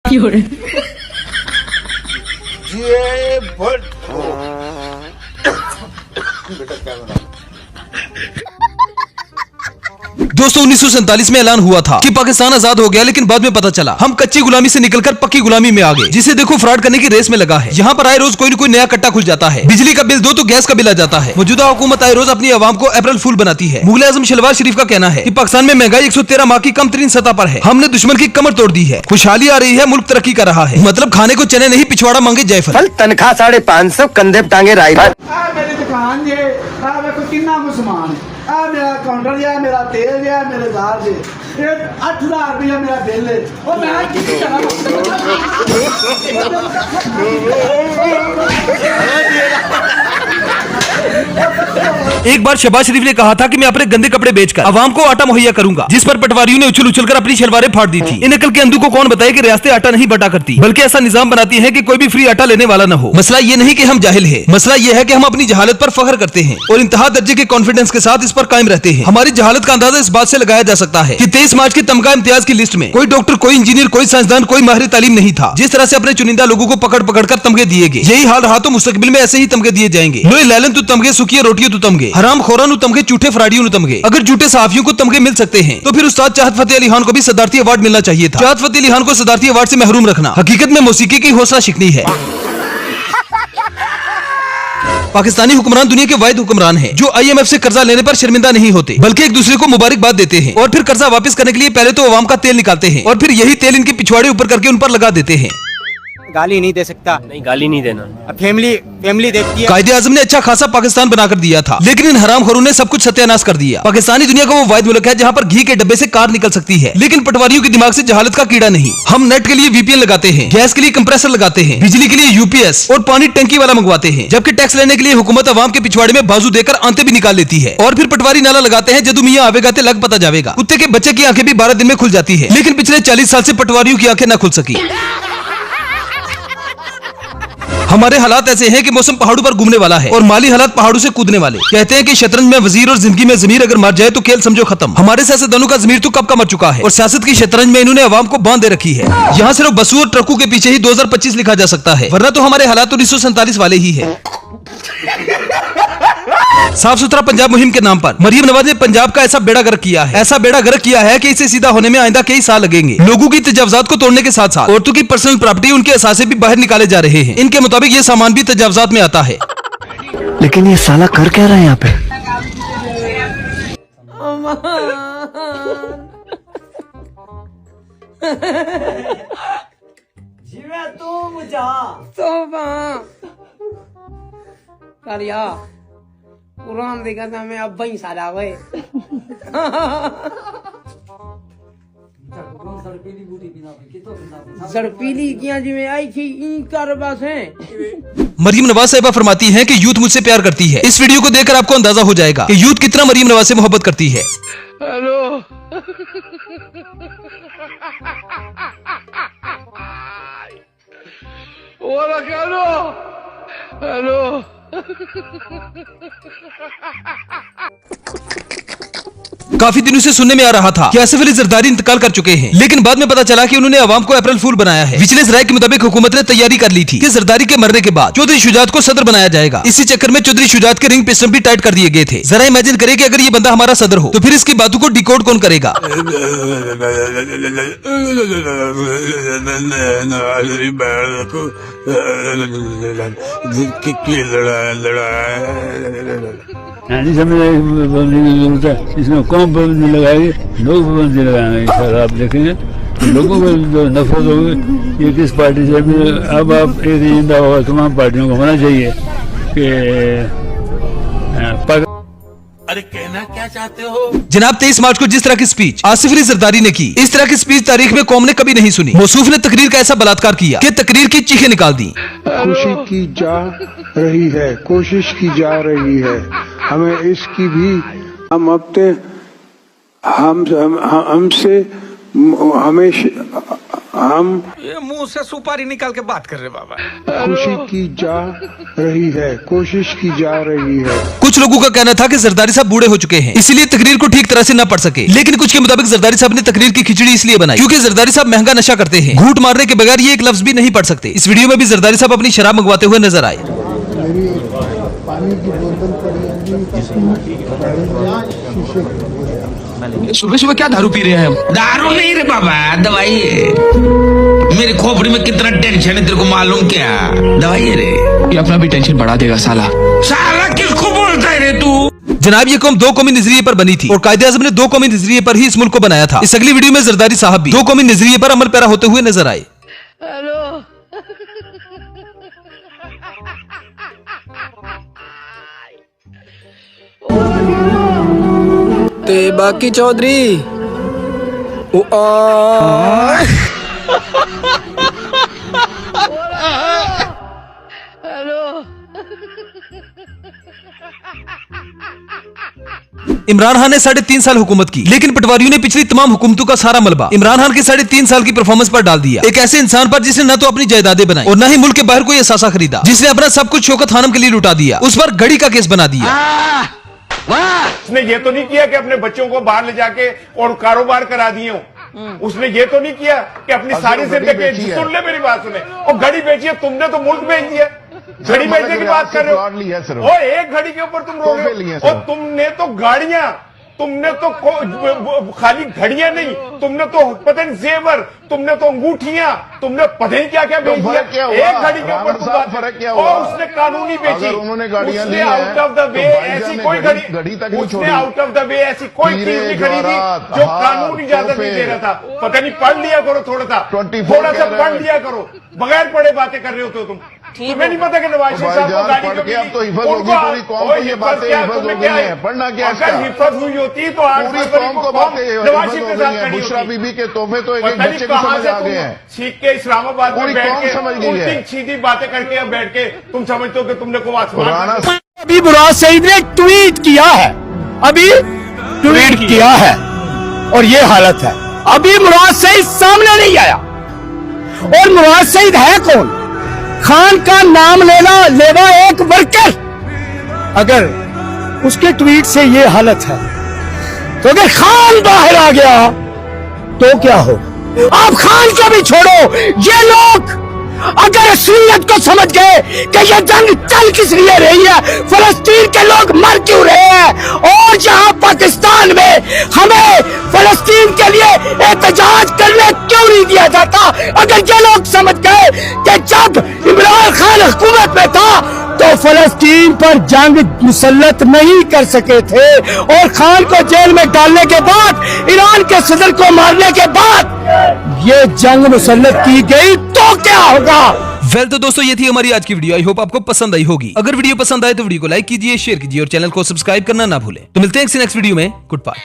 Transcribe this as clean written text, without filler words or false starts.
ये भट बेटा कैमरा। दोस्तों 1947 में ऐलान हुआ था कि पाकिस्तान आजाद हो गया, लेकिन बाद में पता चला हम कच्ची गुलामी से निकलकर पक्की गुलामी में आ गए, जिसे देखो फ्रॉड करने की रेस में लगा है। यहाँ पर आए रोज कोई न कोई नया कट्टा खुल जाता है। बिजली का बिल दो तो गैस का बिल आ जाता है। मौजूदा हुकूमत आए रोज अपनी आवाम को अप्रैल फूल बनाती है। मुगल आजम शहबाज शरीफ का कहना है कि पाकिस्तान में महंगाई 113 माह की कम तरीन सतह पर है। हमने दुश्मन की कमर तोड़ दी है, खुशहाली आ रही है, मुल्क तरक्की कर रहा है। मतलब खाने को चने नहीं, पिछवाड़ा मांगे जायफल। तनख्वाह 550, कंधे पे टांगे राइफल। मेरी दुकान जे किन्ना कुछ समान है, मेरा काउंटर जे, मेरा तेल जे, मेरे दाल जे, 8000 रुपया मेरा बिल है। और मैं की करा एक बार शहबाज शरीफ ने कहा था कि मैं अपने गंदे कपड़े बेचकर आवाम को आटा मुहैया करूंगा, जिस पर पटवारियों ने उछल उछलकर अपनी शलवारें फाड़ दी थी। इन अकल के अंधों को कौन बताए कि रियासतें आटा नहीं बटा करती, बल्कि ऐसा निजाम बनाती हैं कि कोई भी फ्री आटा लेने वाला न हो। मसला ये नहीं कि हम जाहिल हैं, मसला ये है कि हम अपनी जहालत पर फख्र करते हैं और इंतहा दर्जे के कॉन्फिडेंस के साथ इस पर कायम रहते हैं। हमारी जहालत का अंदाजा इस बात से लगाया जा सकता है कि 23 मार्च की तमगा इम्तियाज की लिस्ट में कोई डॉक्टर, कोई इंजीनियर, कोई साइंसदान, कोई माहिर तालीम नहीं था। जिस तरह से अपने चुनिंदा लोगों को पकड़ पकड़ कर तमगे दिए गए, यही हाल रहा तो मुस्तकबिल में ऐसे ही तमगे दिए जाएंगे। लोए लैलन तू तमगे, सुखिए रोटियों तू तमगे, हराम खोरा नु तमगे, झूठे फराडियों नु तमगे। अगर झूठे सहाफियों को तमगे मिल सकते हैं तो फिर उस्ताद चाहत फतेह अली खान को भी सदारती अवार्ड मिलना चाहिए था। चाहत फतेह अली खान को सदारती अवार्ड से महरूम रखना हकीकत में मौसीकी की हौसला शिकनी है। पाकिस्तानी हुक्मरान दुनिया के वाहिद हुक्मरान हैं जो IMF से कर्जा लेने पर शर्मिंदा नहीं होते, बल्कि एक दूसरे को मुबारकबाद देते हैं और फिर कर्जा वापस करने के लिए पहले तो अवाम का तेल निकालते हैं और फिर यही तेल इनके पिछवाड़े ऊपर करके उन पर लगा देते हैं। गाली नहीं दे सकता। नहीं, गाली नहीं देना। फैमिली देखती है। कायदे आजम ने अच्छा खासा पाकिस्तान बनाकर दिया था, लेकिन इन हरामखोरों ने सब कुछ सत्यानाश कर दिया। पाकिस्तानी दुनिया का वो वाहिद मुल्क है जहाँ पर घी के डब्बे से कार निकल सकती है, लेकिन पटवारियों के दिमाग से जहालत का कीड़ा नहीं। हम नेट के लिए VPN लगाते हैं, गैस के लिए कंप्रेसर लगाते हैं, बिजली के लिए UPS और पानी टंकी वाला मंगवाते हैं, जबकि टैक्स लेने के लिए हुकूमत अवाम के पिछवाड़े में बाजू देकर आंते भी निकाल लेती है। और फिर पटवारी नाला लगाते हैं, जदू मियाँ आवेगा ते लग पता जावेगा। कुत्ते के बच्चे की आंखें भी 12 दिन में खुल जाती है, लेकिन पिछले 40 साल से पटवारियों की आंखें न खुल सकी। हमारे हालात ऐसे हैं कि मौसम पहाड़ों पर घूमने वाला है और माली हालात पहाड़ों से कूदने वाले। कहते हैं कि शतरंज में वजीर और जिंदगी में जमीर अगर मर जाए तो खेल समझो खत्म। हमारे सियासतदानों का जमीर तो कब का मर चुका है और सियासत की शतरंज में इन्होंने अवाम को बांध दे रखी है। यहाँ सिर्फ बसों और ट्रकों के पीछे ही 2025 लिखा जा सकता है, वरना तो हमारे हालात तो 1947 वाले ही है। साफ सुथरा पंजाब मुहिम के नाम पर मरियम नवाज ने पंजाब का ऐसा बेड़ा गर्क किया है, ऐसा बेड़ा गर्क किया है कि इसे सीधा होने में आइंदा कई साल लगेंगे। लोगों की तजावजात को तोड़ने के साथ साथ औरतों की पर्सनल प्रॉपर्टी, उनके असासे भी बाहर निकाले जा रहे हैं। इनके मुताबिक ये सामान भी तजावजात में आता है। लेकिन ये साला कर क्या रहा है यहाँ पे? कुरान देखा था मैं अब ही सारा वे जड़पीली किया जी में आई थी कर बस है। मरियम नवाज साहिबा फरमाती हैं कि यूथ मुझसे प्यार करती है। इस वीडियो को देखकर आपको अंदाजा हो जाएगा कि यूथ कितना मरियम नवाज से मोहब्बत करती है। हेलो हेलो काफी दिनों से सुनने में आ रहा था कि आसिफ अली जरदारी इंतकाल कर चुके हैं, लेकिन बाद में पता चला कि उन्होंने अवाम को अप्रैल फूल बनाया है। विजिलेंस राय के मुताबिक हुकूमत ने तैयारी कर ली थी कि जरदारी के मरने के बाद चौधरी शुजात को सदर बनाया जाएगा। इसी चक्कर में चौधरी शुजात के रिंग पिस्टन भी टाइट कर दिए गए थे। जरा इमेजिन करें कि अगर ये बंदा हमारा सदर हो तो फिर इसकी बातों को डिकोड कौन करेगा। इसमें कौन पाबंदी लगाएगी, लोग पाबंदी लगाएंगे। सर आप देखेंगे लोगों को जो नफरत होगी ये किस पार्टी से। अब आप एक एजेंडा होगा तमाम पार्टियों को होना चाहिए कि अरे कहना क्या चाहते हो जनाब? 23 मार्च को जिस तरह की स्पीच आसिफ अली जरदारी ने की, इस तरह की स्पीच तारीख में कौम ने कभी नहीं सुनी। मौसूफ ने तकरीर का ऐसा बलात्कार किया कि तकरीर की चीखें निकाल दी। खुशी की जा रही है, कोशिश की जा रही है, हमें इसकी भी हम अपने हमसे हमेशा हम ये मुंह से सुपारी निकाल के बात कर रहे बाबा। खुशी की जा रही है, कोशिश की जा रही है। कुछ लोगों का कहना था कि जरदारी साहब बूढ़े हो चुके हैं, इसीलिए तकरीर को ठीक तरह से न पढ़ सके। लेकिन कुछ के मुताबिक जरदारी साहब ने तकरीर की खिचड़ी इसलिए बनाई क्योंकि जरदारी साहब महंगा नशा करते हैं, घूंट मारने के बगैर ये एक लफ्ज भी नहीं पढ़ सकते। इस वीडियो में भी जरदारी साहब अपनी शराब मंगवाते हुए नजर आए। सुबह सुबह क्या दारू पी रहे हैं? दारू नहीं रे बाबा, दवाई है। मेरी खोपड़ी में कितना टेंशन है तेरे को मालूम क्या? दवाई है रे। ये अपना भी टेंशन बढ़ा देगा साला। साला किसको बोलता है रे तू? जनाब ये कौम दो कौमी नजरिए पर बनी थी और कायदे आज़म ने दो कौमी नजरिए पर ही इस मुल्क को बनाया था। इस अगली वीडियो में जरदारी साहब भी दो कौमी नजरिए पर अमल पैरा होते हुए नजर आए। हेलो ते बाकी चौधरी इमरान खान ने 3.5 साल हुकूमत की, लेकिन पटवारियों ने पिछली तमाम हुकूमतों का सारा मलबा इमरान खान के 3.5 साल की परफॉर्मेंस पर डाल दिया। एक ऐसे इंसान पर जिसने न तो अपनी जायदादें बनाई और न ही मुल्क के बाहर कोई असासा खरीदा, जिसने अपना सब कुछ शौकत खानम के लिए लुटा दिया, उस पर घड़ी का केस बना दिया। उसने ये तो नहीं किया कि अपने बच्चों को बाहर ले जाके और कारोबार करा दिए हो। उसने ये तो नहीं किया कि अपनी सारी जिंदगी, सुन ले मेरी बात सुने, और घड़ी बेची है तुमने, तो मुल्क बेच दिया। घड़ी बेचने की बात कर रहे हो और एक घड़ी के ऊपर तुम रो रहे हो। और तुमने तो गाड़ियां, तुमने तो खाली घड़ियां नहीं, तुमने तो पता नहीं जेवर, तुमने तो अंगूठियां, तुमने पता नहीं क्या क्या बेच दिया। एक घड़ी के ऊपर तुम बात, और उसने कानूनी बेची। उन्होंने गाड़ियां उसने आउट ऑफ द वे ऐसी कोई घड़ी, उसने आउट ऑफ द वे ऐसी कोई चीज नहीं खरीदी जो कानून इजाजत नहीं दे रहा था। पता नहीं, पढ़ लिया करो थोड़ा सा पढ़ लिया करो। बगैर पढ़े बातें कर रहे होते हो तुम। तुम्हें नहीं पता कि नवाज शरीफ साहब को गाड़ी क्यों मिली? तो हिफाजत होगी पूरी कौम को, ये बातें हिफाजत हो गई हैं। पढ़ना क्या है? अगर हिफाजत हुई होती तो 8 फरवरी को नवाज शरीफ के साथ खड़ी बुशरा होती। बीबी के तोहफे तो एक एक पता बच्चे नहीं को कहां समझ से आ गए तुम हैं। सीख के इस्लामाबाद में पूरी बैठ कौम के समझ गई है। उल्टी सीधी बातें करके अब बैठ के तुम समझते हो कि तुमने को पुराना अभी मुराद सईद ने ट्वीट किया है, अभी ट्वीट किया है और ये हालत है। अभी मुराद सईद सामने नहीं आया। और मुराद सईद है कौन? खान का नाम लेवा एक वर्कर। अगर उसके ट्वीट से ये हालत है तो अगर खान बाहर आ गया तो क्या हो? आप खान को भी छोड़ो, ये लोग अगर असलियत को समझ गए कि ये जंग चल किस लिए रही है, फलस्तीन के लोग मर क्यों रहे हैं, और जहां पाकिस्तान में हमें फलस्तीन के लिए एहतजाज करने क्यों नहीं दिया जाता, अगर ये लोग समझ गए कि जब इमरान खान हुकूमत में था तो फलस्तीन पर जंग मुसल्लत नहीं कर सके थे, और खान को जेल में डालने के बाद, ईरान के सदर को मारने के बाद ये जंग मुसल्लत की गई तो क्या होगा? वेल तो दोस्तों ये थी हमारी आज की वीडियो। आई होप आपको पसंद आई होगी। अगर वीडियो पसंद आए तो वीडियो को लाइक कीजिए, शेयर कीजिए और चैनल को सब्सक्राइब करना ना भूलें। तो मिलते हैं नेक्स्ट वीडियो में। Good bye.